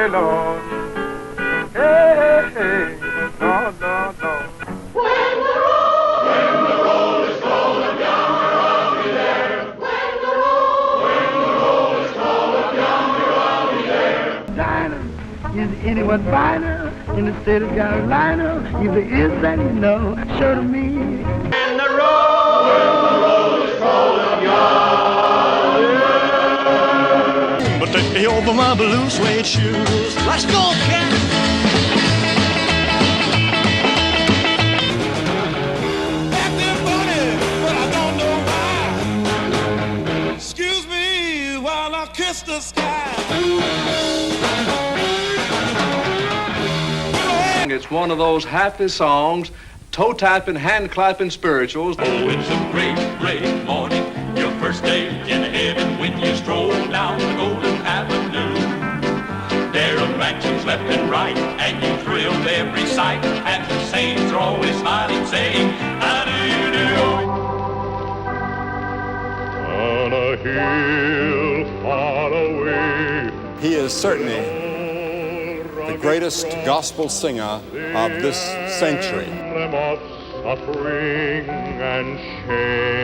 hey, Lord. Hey, hey, hey, Lord, Lord, Lord. When the roll is called up yonder, I'll be there. When the roll is called up yonder, I'll be there. Diner, is anyone finer? In the city's got a liner. If there is, then you know, show to me. When the roll is called up yonder. But take me over my blue suede shoes. Let's go, cat! Acting funny, but I don't know why. Excuse me while I kiss the sky. It's one of those happy songs, toe-tapping, hand-clapping spirituals. Oh, it's a great, great morning, your first day in heaven when you stroll down the Golden Avenue. There are mansions left and right, and you thrill to every sight, and the saints are always smiling, saying, how do you do? On a hill far away. He is certainly the greatest gospel singer of this century. Of suffering and shame.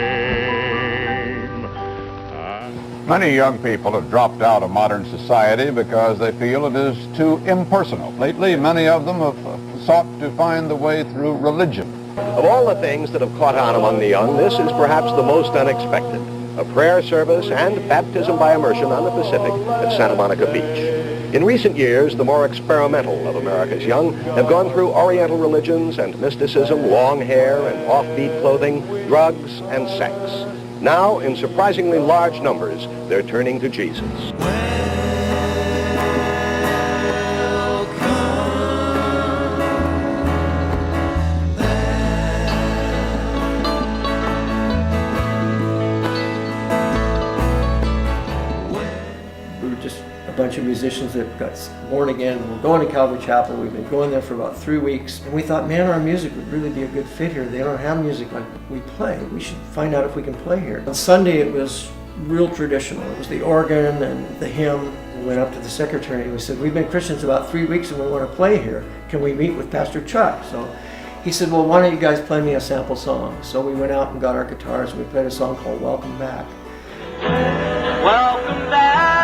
Many young people have dropped out of modern society because they feel it is too impersonal. Lately, many of them have sought to find the way through religion. Of all the things that have caught on among the young, this is perhaps the most unexpected. A prayer service and baptism by immersion on the Pacific at Santa Monica Beach. In recent years, the more experimental of America's young have gone through Oriental religions and mysticism, long hair and offbeat clothing, drugs and sex. Now, in surprisingly large numbers, they're turning to Jesus. A bunch of musicians that got born again. We're going to Calvary Chapel. We've been going there for about 3 weeks. And we thought, man, our music would really be a good fit here. They don't have music like we play. We should find out if we can play here. On Sunday, it was real traditional. It was the organ and the hymn. We went up to the secretary and we said, we've been Christians about 3 weeks and we want to play here. Can we meet with Pastor Chuck? So he said, well, why don't you guys play me a sample song? So we went out and got our guitars and we played a song called Welcome Back. Welcome back.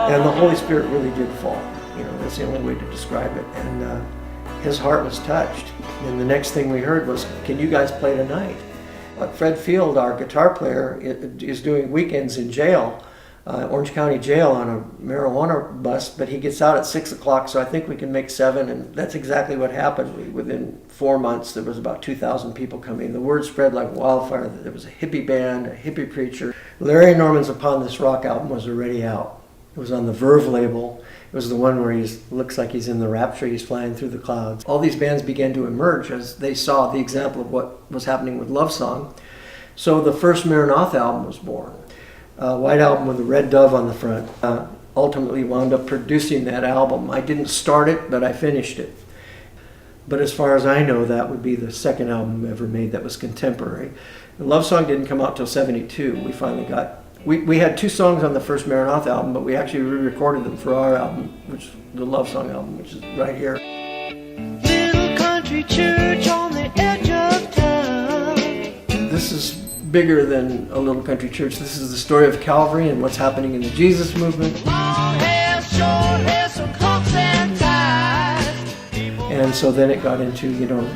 And the Holy Spirit really did fall. You know, that's the only way to describe it. And his heart was touched. And the next thing we heard was, can you guys play tonight? Fred Field, our guitar player, is doing weekends in jail, Orange County Jail on a marijuana bust, but he gets out at 6 o'clock, so I think we can make 7, and that's exactly what happened. Within 4 months, there was about 2,000 people coming. The word spread like wildfire that there was a hippie band, a hippie preacher. Larry Norman's Upon This Rock album was already out. It was on the Verve label. It was the one where he looks like he's in the rapture, he's flying through the clouds. All these bands began to emerge as they saw the example of what was happening with Love Song. So the first Maranatha album was born. A white album with a red dove on the front. Ultimately wound up producing that album. I didn't start it, but I finished it. But as far as I know, that would be the second album ever made that was contemporary. The Love Song didn't come out till '72. We finally got We had 2 songs on the first Maranatha album, but we actually re-recorded them for our album, which is the Love Song album, which is right here. Little country church on the edge of town. This is bigger than a little country church. This is the story of Calvary and what's happening in the Jesus movement. Long hair, short hair, some coats and ties. And so then it got into,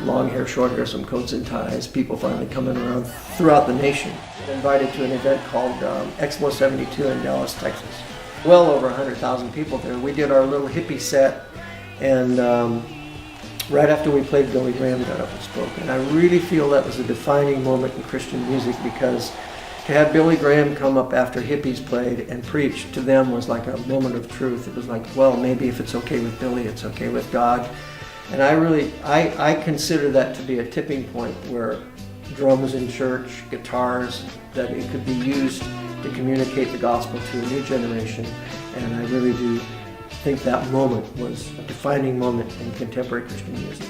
long hair, short hair, some coats and ties, people finally coming around throughout the nation. Invited to an event called Expo 72 in Dallas, Texas. Well over 100,000 people there. We did our little hippie set, and right after we played, Billy Graham got up and spoke. And I really feel that was a defining moment in Christian music, because to have Billy Graham come up after hippies played and preach to them was like a moment of truth. It was like, well, maybe if it's okay with Billy, it's okay with God. And I consider that to be a tipping point where drums in church, guitars, that it could be used to communicate the gospel to a new generation. And I really do think that moment was a defining moment in contemporary Christian music.